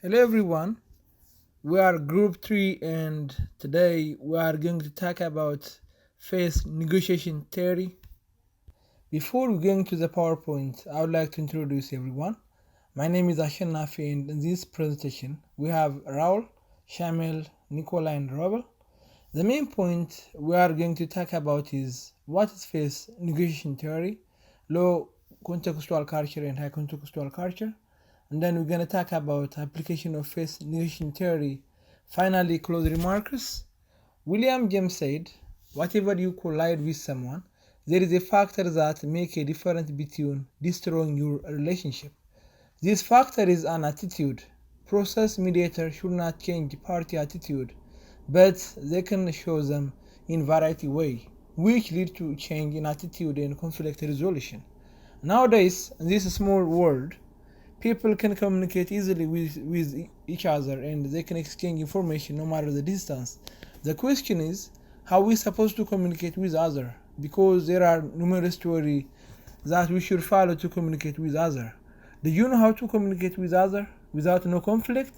Hello everyone, we are group 3 and today we are going to talk about face negotiation theory. Before we go into the PowerPoint, I would like to introduce everyone. My name is Ashan Nafi and in this presentation we have Raul, Shamil, Nicola and Robel. The main point we are going to talk about is what is face negotiation theory, low contextual culture and high contextual culture, and then we're going to talk about application of face negotiation theory. Finally, close remarks. William James said, whatever you collide with someone, there is a factor that make a difference between destroying your relationship. This factor is an attitude. Process mediator should not change party attitude, but they can show them in variety way, which lead to change in attitude and conflict resolution. Nowadays, in this small world, people can communicate easily with each other and they can exchange information no matter the distance. The question is how we supposed to communicate with other, because there are numerous theories that we should follow to communicate with other. Do you know how to communicate with other without no conflict?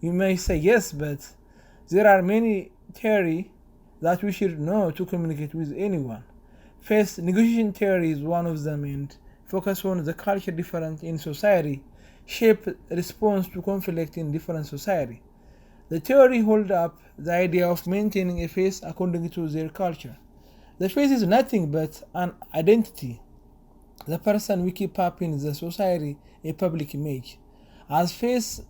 You may say yes, but there are many theory that we should know to communicate with anyone. First, negotiation theory is one of them and focus on the culture different in society, shape response to conflict in different society. The theory hold up the idea of maintaining a face according to their culture. The face is nothing but an identity. The person we keep up in the society, a public image. As face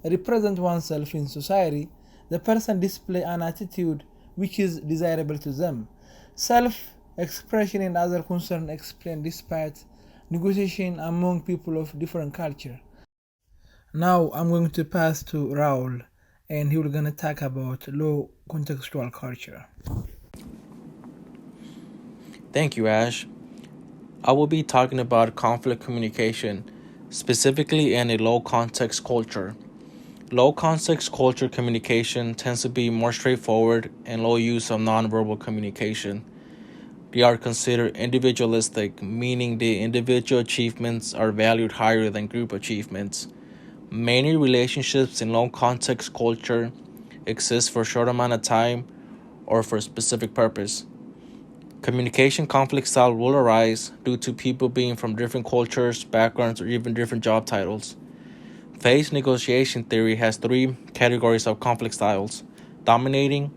represent oneself in society, the person display an attitude which is desirable to them. Self-expression and other concerns explain despite negotiation among people of different culture. Now I'm going to pass to Raul and he will gonna talk about low contextual culture. Thank you, Ash. I will be talking about conflict communication, specifically in a low context culture. Low context culture communication tends to be more straightforward and low use of nonverbal communication. They are considered individualistic, meaning the individual achievements are valued higher than group achievements. Many relationships in low context culture exist for a short amount of time or for a specific purpose. Communication conflict style will arise due to people being from different cultures, backgrounds, or even different job titles. Phase negotiation theory has three categories of conflict styles: dominating,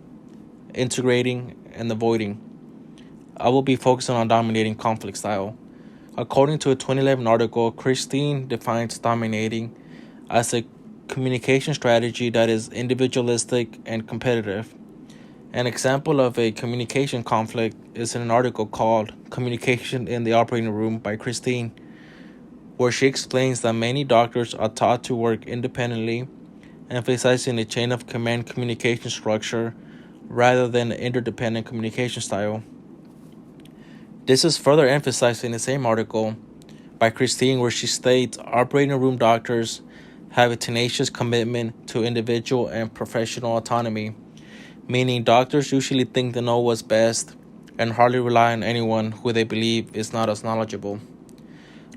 integrating, and avoiding. I will be focusing on dominating conflict style. According to a 2011 article, Christine defines dominating as a communication strategy that is individualistic and competitive. An example of a communication conflict is in an article called Communication in the Operating Room by Christine, where she explains that many doctors are taught to work independently, emphasizing a chain of command communication structure rather than an interdependent communication style. This is further emphasized in the same article by Christine, where she states operating room doctors have a tenacious commitment to individual and professional autonomy, meaning doctors usually think they know what's best and hardly rely on anyone who they believe is not as knowledgeable.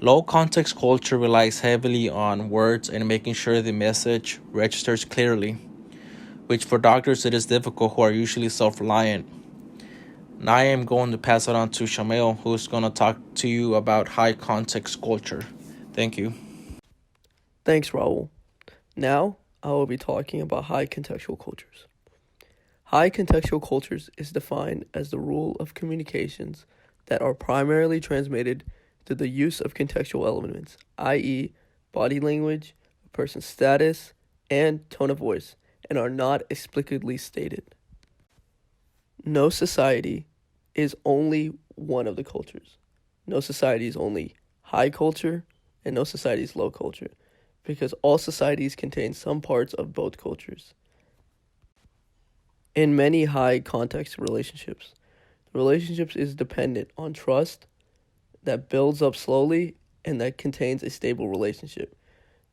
Low context culture relies heavily on words and making sure the message registers clearly, which for doctors it is difficult who are usually self-reliant. Now I am going to pass it on to Shamil, who's going to talk to you about high context culture. Thank you. Thanks, Raul. Now, I will be talking about high contextual cultures. High contextual cultures is defined as the rule of communications that are primarily transmitted through the use of contextual elements, i.e., body language, a person's status, and tone of voice, and are not explicitly stated. No society is only one of the cultures. No society is only high culture, and no society is low culture, because all societies contain some parts of both cultures. In many high context relationships, the relationships is dependent on trust that builds up slowly and that contains a stable relationship.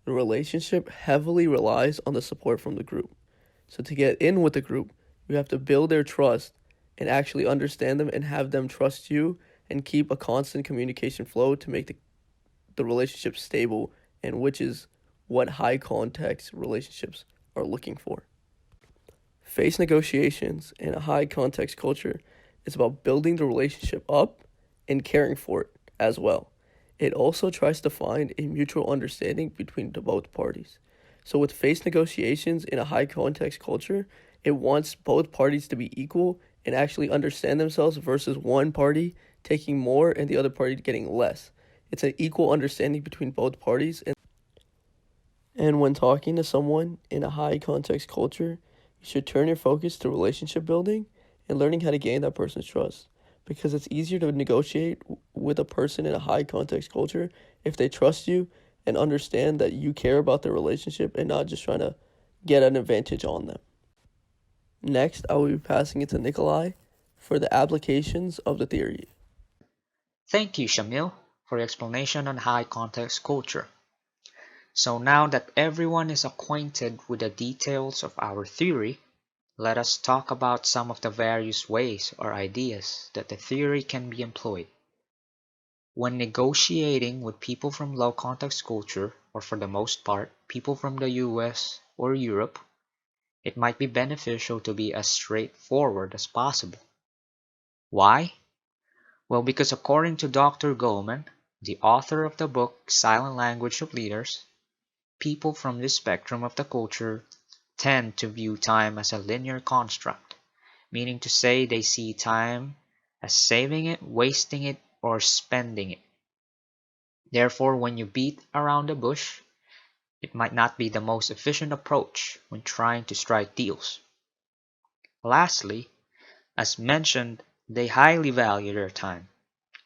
The relationship heavily relies on the support from the group. So to get in with the group, you have to build their trust and actually understand them and have them trust you and keep a constant communication flow to make the relationship stable, and which is what high context relationships are looking for. Face negotiations in a high context culture is about building the relationship up and caring for it as well. It also tries to find a mutual understanding between the both parties. So with face negotiations in a high context culture, it wants both parties to be equal and actually understand themselves versus one party taking more and the other party getting less. It's an equal understanding between both parties. And when talking to someone in a high context culture, you should turn your focus to relationship building and learning how to gain that person's trust. Because it's easier to negotiate with a person in a high context culture if they trust you and understand that you care about their relationship and not just trying to get an advantage on them. Next, I will be passing it to Nikolai for the applications of the theory. Thank you, Shamil, for your explanation on high context culture. So now that everyone is acquainted with the details of our theory, let us talk about some of the various ways or ideas that the theory can be employed. When negotiating with people from low context culture, or for the most part, people from the US or Europe, it might be beneficial to be as straightforward as possible. Why? Well, because according to Dr. Goleman, the author of the book Silent Language of Leaders, people from this spectrum of the culture tend to view time as a linear construct, meaning to say they see time as saving it, wasting it, or spending it. Therefore, when you beat around the bush, it might not be the most efficient approach when trying to strike deals. Lastly, as mentioned, they highly value their time.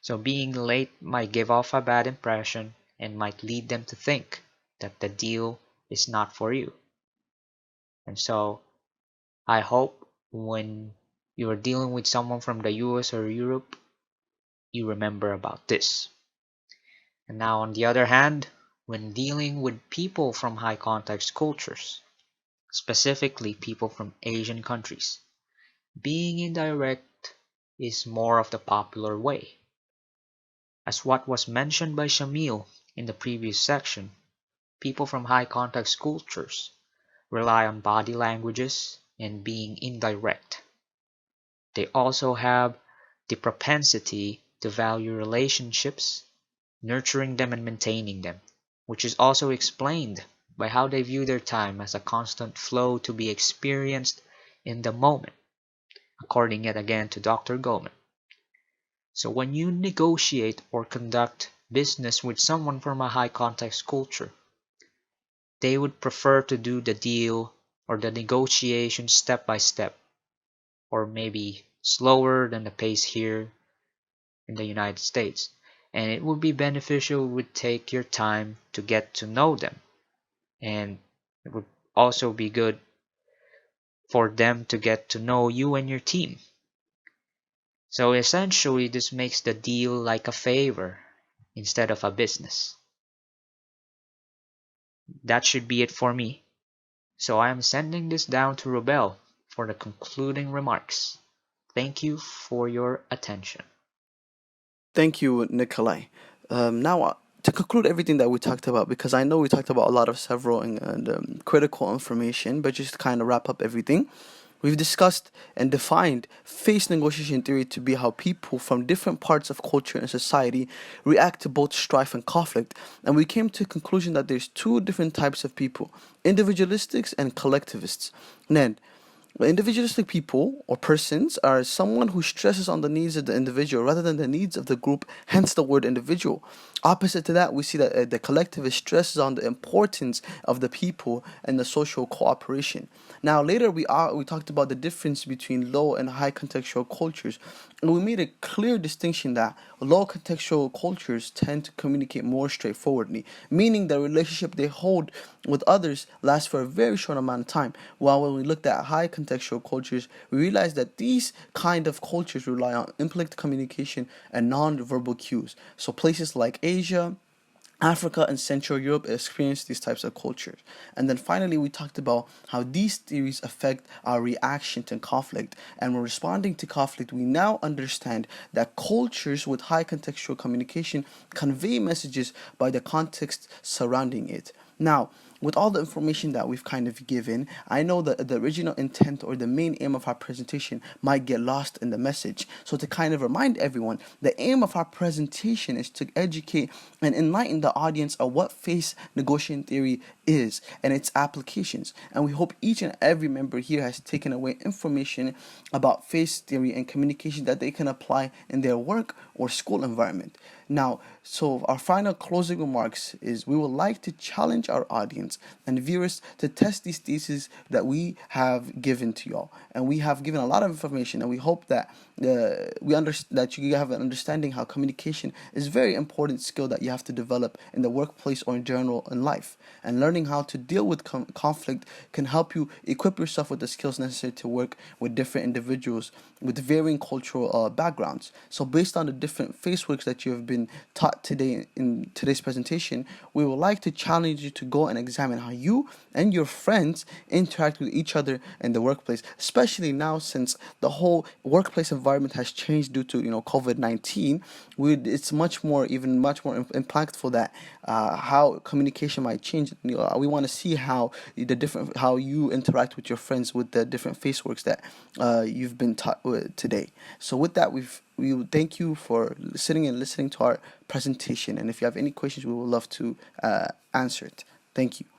So being late might give off a bad impression and might lead them to think that the deal is not for you. And so I hope when you are dealing with someone from the US or Europe, you remember about this. And now on the other hand, when dealing with people from high context cultures, specifically people from Asian countries, being indirect is more of the popular way. As what was mentioned by Shamil in the previous section, people from high context cultures rely on body languages and being indirect. They also have the propensity to value relationships, nurturing them and maintaining them, which is also explained by how they view their time as a constant flow to be experienced in the moment, according yet again to Dr. Goleman. So when you negotiate or conduct business with someone from a high context culture, they would prefer to do the deal or the negotiation step by step, or maybe slower than the pace here in the United States. And it would be beneficial would take your time to get to know them. And it would also be good for them to get to know you and your team. So essentially, this makes the deal like a favor instead of a business. That should be it for me. So I am sending this down to Rubel for the concluding remarks. Thank you for your attention. Thank you, Nikolai. To conclude everything that we talked about, because I know we talked about a lot of several and critical information, but just to kind of wrap up everything, we've discussed and defined face negotiation theory to be how people from different parts of culture and society react to both strife and conflict. And we came to a conclusion that there's two different types of people, individualistics and collectivists. Then, individualistic people or persons are someone who stresses on the needs of the individual rather than the needs of the group, hence the word individual. Opposite to that, we see that the collectivist stresses on the importance of the people and the social cooperation. Now, later we talked about the difference between low and high contextual cultures, and we made a clear distinction that low contextual cultures tend to communicate more straightforwardly, meaning the relationship they hold with others lasts for a very short amount of time. While when we looked at high contextual cultures, we realized that these kind of cultures rely on implicit communication and non-verbal cues. So places like Asia, Africa and Central Europe experience these types of cultures. And then finally, we talked about how these theories affect our reaction to conflict. And when responding to conflict, we now understand that cultures with high contextual communication convey messages by the context surrounding it. Now, with all the information that we've kind of given, I know that the original intent or the main aim of our presentation might get lost in the message. So to kind of remind everyone, the aim of our presentation is to educate and enlighten the audience of what face negotiation theory is and its applications. And we hope each and every member here has taken away information about face theory and communication that they can apply in their work or school environment. Now, so our final closing remarks is we would like to challenge our audience and viewers to test these theses that we have given to y'all. And we have given a lot of information, and we hope that that you have an understanding how communication is a very important skill that you have to develop in the workplace or in general in life. And learning how to deal with conflict can help you equip yourself with the skills necessary to work with different individuals with varying cultural backgrounds. So based on the different faceworks that you have been taught today in today's presentation, we would like to challenge you to go and examine how you and your friends interact with each other in the workplace, especially now since the whole workplace environment has changed due to COVID-19. It's much more impactful that how communication might change. We want to see how you interact with your friends with the different faceworks that you've been taught today. So with that, we would thank you for sitting and listening to our presentation. And if you have any questions, we would love to answer it. Thank you.